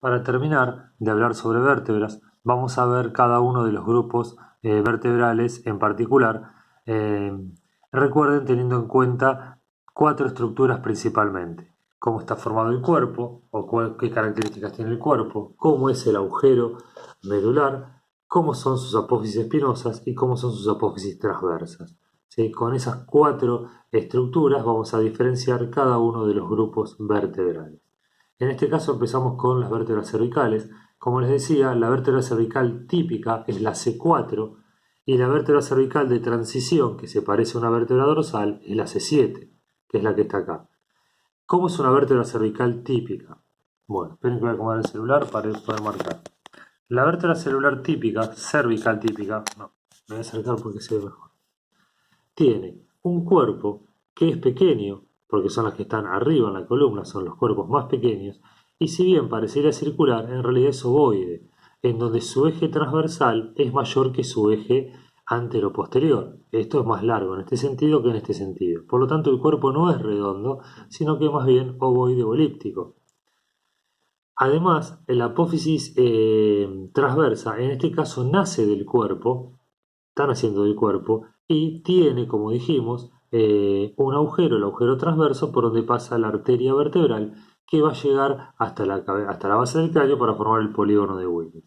Para terminar de hablar sobre vértebras, vamos a ver cada uno de los grupos vertebrales en particular. Eh, Recuerden teniendo en cuenta cuatro estructuras principalmente. Cómo está formado el cuerpo, o qué características tiene el cuerpo, cómo es el agujero medular, cómo son sus apófisis espinosas y cómo son sus apófisis transversas. ¿Sí? Con esas cuatro estructuras vamos a diferenciar cada uno de los grupos vertebrales. En este caso empezamos con las vértebras cervicales. Como les decía, la vértebra cervical típica es la C4 y la vértebra cervical de transición, que se parece a una vértebra dorsal, es la C7, que es la que está acá. ¿Cómo es una vértebra cervical típica? Bueno, esperen que voy a acomodar el celular para poder marcar. La vértebra celular típica, cervical típica, no, me voy a acercar porque se ve mejor. Tiene un cuerpo que es pequeño, porque son las que están arriba en la columna, son los cuerpos más pequeños, y si bien pareciera circular, en realidad es ovoide, en donde su eje transversal es mayor que su eje antero-posterior. Esto es más largo en este sentido que en este sentido. Por lo tanto, el cuerpo no es redondo, sino que más bien ovoide o elíptico. Además, la apófisis transversa, en este caso, nace del cuerpo, está naciendo del cuerpo, y tiene, como dijimos, un agujero, el agujero transverso, por donde pasa la arteria vertebral, que va a llegar hasta la base del cráneo para formar el polígono de Willis.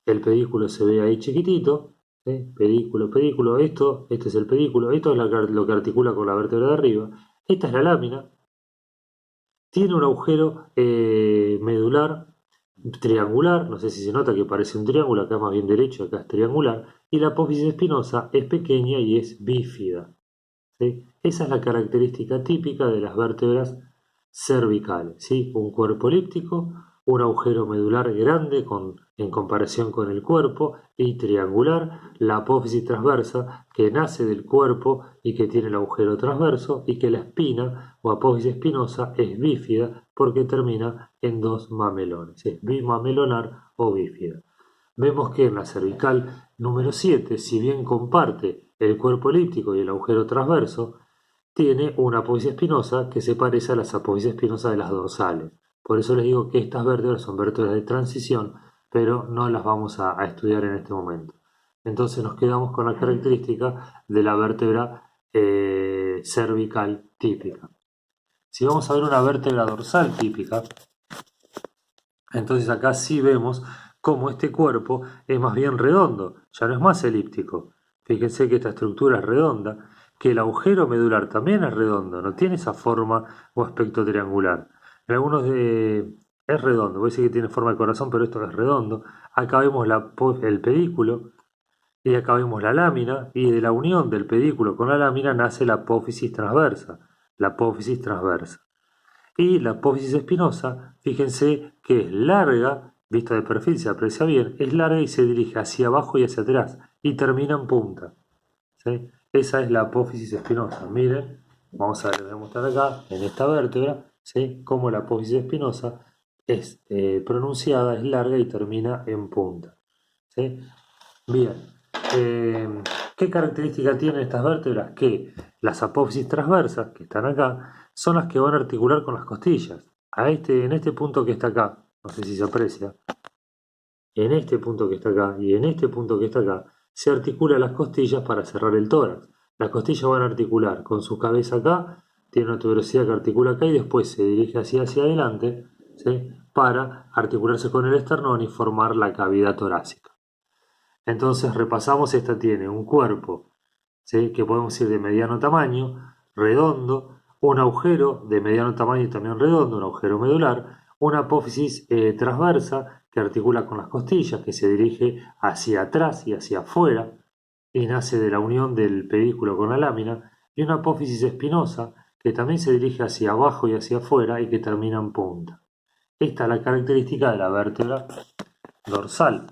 El pedículo se ve ahí chiquitito, ¿sí? Pedículo, este es el pedículo, esto es lo que articula con la vértebra de arriba, esta es la lámina, tiene un agujero medular triangular, no sé si se nota que parece un triángulo, acá es más bien derecho, acá es triangular, y la apófisis espinosa es pequeña y es bífida. ¿Sí? Esa es la característica típica de las vértebras cervicales, ¿sí? Un cuerpo elíptico, un agujero medular grande en comparación con el cuerpo y triangular, la apófisis transversa que nace del cuerpo y que tiene el agujero transverso y que la espina o apófisis espinosa es bífida porque termina en dos mamelones, es bimamelonar o bífida. Vemos que en la cervical número 7, si bien comparte el cuerpo elíptico y el agujero transverso, tiene una apófisis espinosa que se parece a las apófisis espinosas de las dorsales. Por eso les digo que estas vértebras son vértebras de transición, pero no las vamos a estudiar en este momento. Entonces nos quedamos con la característica de la vértebra cervical típica. Si vamos a ver una vértebra dorsal típica, entonces acá sí vemos cómo este cuerpo es más bien redondo, ya no es más elíptico. Fíjense que esta estructura es redonda, que el agujero medular también es redondo, no tiene esa forma o aspecto triangular. En algunos es redondo, voy a decir que tiene forma de corazón, pero esto es redondo. Acá vemos el pedículo y acá vemos la lámina, y de la unión del pedículo con la lámina nace la apófisis transversa. La apófisis transversa. Y la apófisis espinosa, fíjense que es larga, vista de perfil se aprecia bien, es larga y se dirige hacia abajo y hacia atrás y termina en punta. ¿Sí? Esa es la apófisis espinosa. Miren, vamos a ver, les voy a mostrar acá en esta vértebra, ¿sí? Cómo la apófisis espinosa es pronunciada, es larga y termina en punta. ¿Sí? Bien, eh, ¿qué característica tienen estas vértebras? Que las apófisis transversas, que están acá, son las que van a articular con las costillas. En este punto que está acá, no sé si se aprecia, en este punto que está acá y en este punto que está acá, se articulan las costillas para cerrar el tórax. Las costillas van a articular con su cabeza acá, tiene una tuberosidad que articula acá y después se dirige hacia adelante, ¿sí? Para articularse con el esternón y formar la cavidad torácica. Entonces repasamos, esta tiene un cuerpo, ¿sí? Que podemos decir de mediano tamaño, redondo, un agujero de mediano tamaño y también redondo, un agujero medular, una apófisis transversa que articula con las costillas, que se dirige hacia atrás y hacia afuera y nace de la unión del pedículo con la lámina, y una apófisis espinosa que también se dirige hacia abajo y hacia afuera y que termina en punta. Esta es la característica de la vértebra dorsal.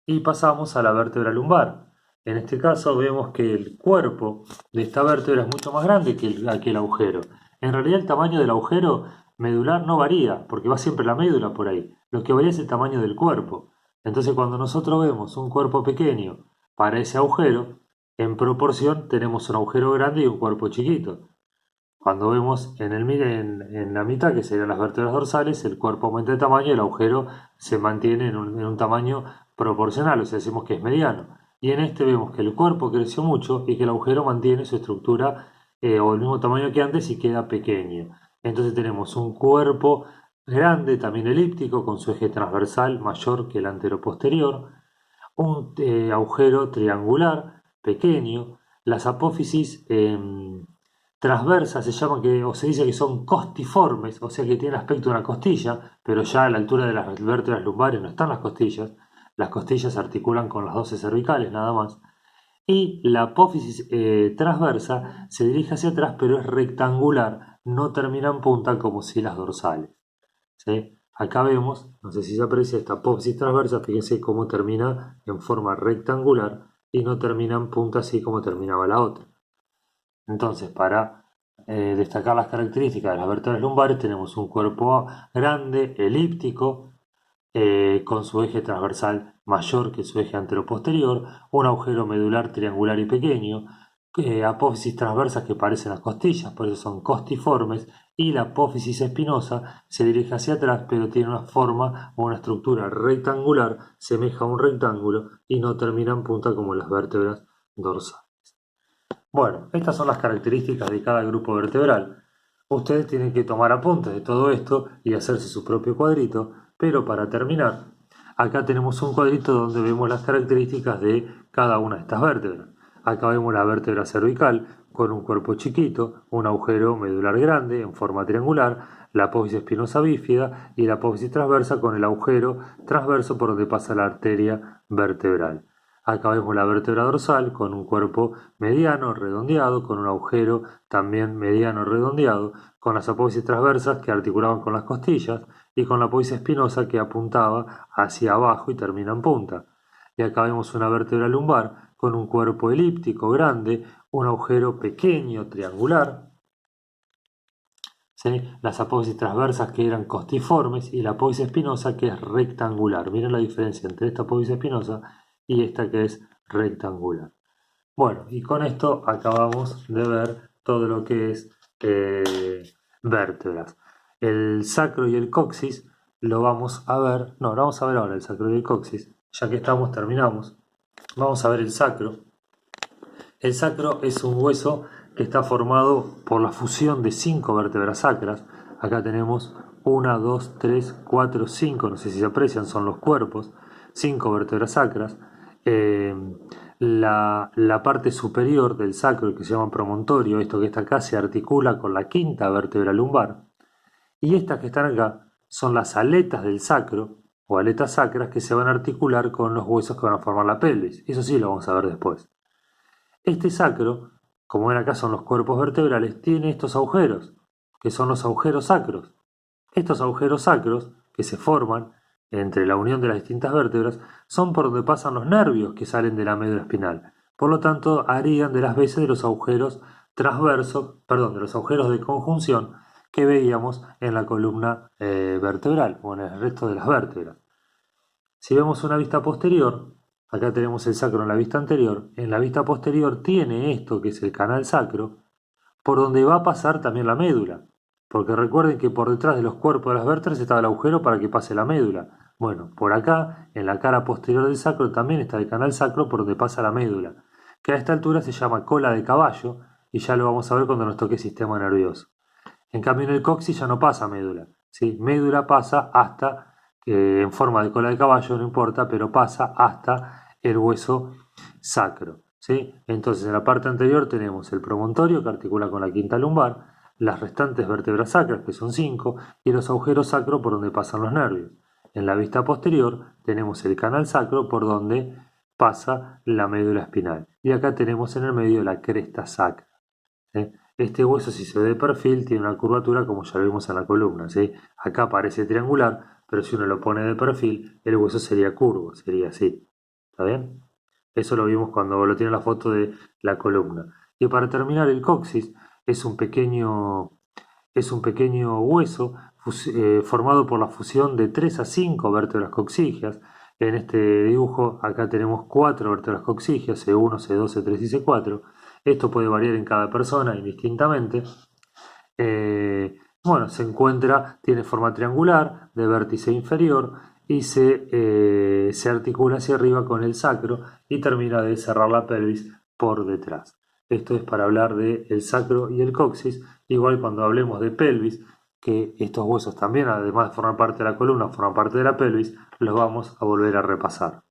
Y pasamos a la vértebra lumbar. En este caso vemos que el cuerpo de esta vértebra es mucho más grande que aquel agujero. En realidad el tamaño del agujero medular no varía, porque va siempre la médula por ahí. Lo que varía es el tamaño del cuerpo. Entonces cuando nosotros vemos un cuerpo pequeño para ese agujero, en proporción tenemos un agujero grande y un cuerpo chiquito. Cuando vemos en la mitad, que serían las vértebras dorsales, el cuerpo aumenta de tamaño y el agujero se mantiene en un tamaño proporcional, o sea, decimos que es mediano. Y en este vemos que el cuerpo creció mucho y que el agujero mantiene su estructura o el mismo tamaño que antes y queda pequeño. Entonces tenemos un cuerpo grande, también elíptico, con su eje transversal mayor que el anteroposterior, un agujero triangular pequeño, las apófisis transversas se llaman que, o se dice que son costiformes, o sea que tienen aspecto de una costilla, pero ya a la altura de las vértebras lumbares no están las costillas se articulan con las 12 cervicales nada más, y la apófisis transversa se dirige hacia atrás pero es rectangular, no termina en punta como si las dorsales. ¿Sí? Acá vemos, no sé si se aprecia esta apófisis transversa, fíjense cómo termina en forma rectangular y no termina en punta así como terminaba la otra. Entonces, para destacar las características de las vértebras lumbares, tenemos un cuerpo grande, elíptico, con su eje transversal mayor que su eje anteroposterior, un agujero medular triangular y pequeño, apófisis transversas que parecen las costillas, por eso son costiformes, y la apófisis espinosa se dirige hacia atrás, pero tiene una forma o una estructura rectangular, semeja a un rectángulo y no termina en punta como las vértebras dorsales. Bueno, estas son las características de cada grupo vertebral. Ustedes tienen que tomar apuntes de todo esto y hacerse su propio cuadrito, pero para terminar, acá tenemos un cuadrito donde vemos las características de cada una de estas vértebras. Acá vemos la vértebra cervical con un cuerpo chiquito, un agujero medular grande en forma triangular, la apófisis espinosa bífida y la apófisis transversa con el agujero transverso por donde pasa la arteria vertebral. Acá vemos la vértebra dorsal con un cuerpo mediano, redondeado, con un agujero también mediano, redondeado, con las apófisis transversas que articulaban con las costillas y con la apófisis espinosa que apuntaba hacia abajo y termina en punta. Y acá vemos una vértebra lumbar con un cuerpo elíptico grande, un agujero pequeño, triangular, ¿sí? Las apófisis transversas que eran costiformes y la apófisis espinosa que es rectangular. Miren la diferencia entre esta apófisis espinosa y esta que es rectangular. Bueno, y con esto acabamos de ver todo lo que es vértebras. El sacro y el coxis lo vamos a ver, no, lo vamos a ver ahora el sacro y el coxis, ya que estamos, terminamos. Vamos a ver el sacro. El sacro es un hueso que está formado por la fusión de 5 vértebras sacras. Acá tenemos 1, 2, 3, 4, 5, no sé si se aprecian, son los cuerpos, 5 vértebras sacras. Eh, la parte superior del sacro, que se llama promontorio, esto que está acá, se articula con la quinta vértebra lumbar. Y estas que están acá son las aletas del sacro, o aletas sacras, que se van a articular con los huesos que van a formar la pelvis. Eso sí lo vamos a ver después. Este sacro, como ven acá son los cuerpos vertebrales, tiene estos agujeros, que son los agujeros sacros. Estos agujeros sacros, que se forman entre la unión de las distintas vértebras, son por donde pasan los nervios que salen de la médula espinal. Por lo tanto, harían de las veces de los agujeros transversos, perdón, de los agujeros de conjunción que veíamos en la columna vertebral o en el resto de las vértebras. Si vemos una vista posterior, acá tenemos el sacro en la vista anterior, en la vista posterior tiene esto que es el canal sacro, por donde va a pasar también la médula. Porque recuerden que por detrás de los cuerpos de las vértebras estaba el agujero para que pase la médula. Bueno, por acá, en la cara posterior del sacro, también está el canal sacro por donde pasa la médula, que a esta altura se llama cola de caballo, y ya lo vamos a ver cuando nos toque el sistema nervioso. En cambio en el coxis ya no pasa médula, ¿sí? Médula pasa hasta, en forma de cola de caballo, no importa, pero pasa hasta el hueso sacro, ¿sí? Entonces en la parte anterior tenemos el promontorio que articula con la quinta lumbar, las restantes vértebras sacras, que son 5, y los agujeros sacro por donde pasan los nervios. En la vista posterior tenemos el canal sacro por donde pasa la médula espinal. Y acá tenemos en el medio la cresta sacra, ¿sí? Este hueso, si se ve de perfil, tiene una curvatura como ya lo vimos en la columna, ¿sí? Acá parece triangular, pero si uno lo pone de perfil, el hueso sería curvo, sería así. ¿Está bien? Eso lo vimos cuando lo tiene la foto de la columna. Y para terminar, el coxis es un pequeño hueso formado por la fusión de 3 a 5 vértebras coxígeas. En este dibujo acá tenemos 4 vértebras coxígeas, C1, C2, C3 y C4. Esto puede variar en cada persona indistintamente. se encuentra, tiene forma triangular, de vértice inferior, y se articula hacia arriba con el sacro y termina de cerrar la pelvis por detrás. Esto es para hablar del sacro y el coxis. Igual cuando hablemos de pelvis, que estos huesos también, además de formar parte de la columna, forman parte de la pelvis, los vamos a volver a repasar.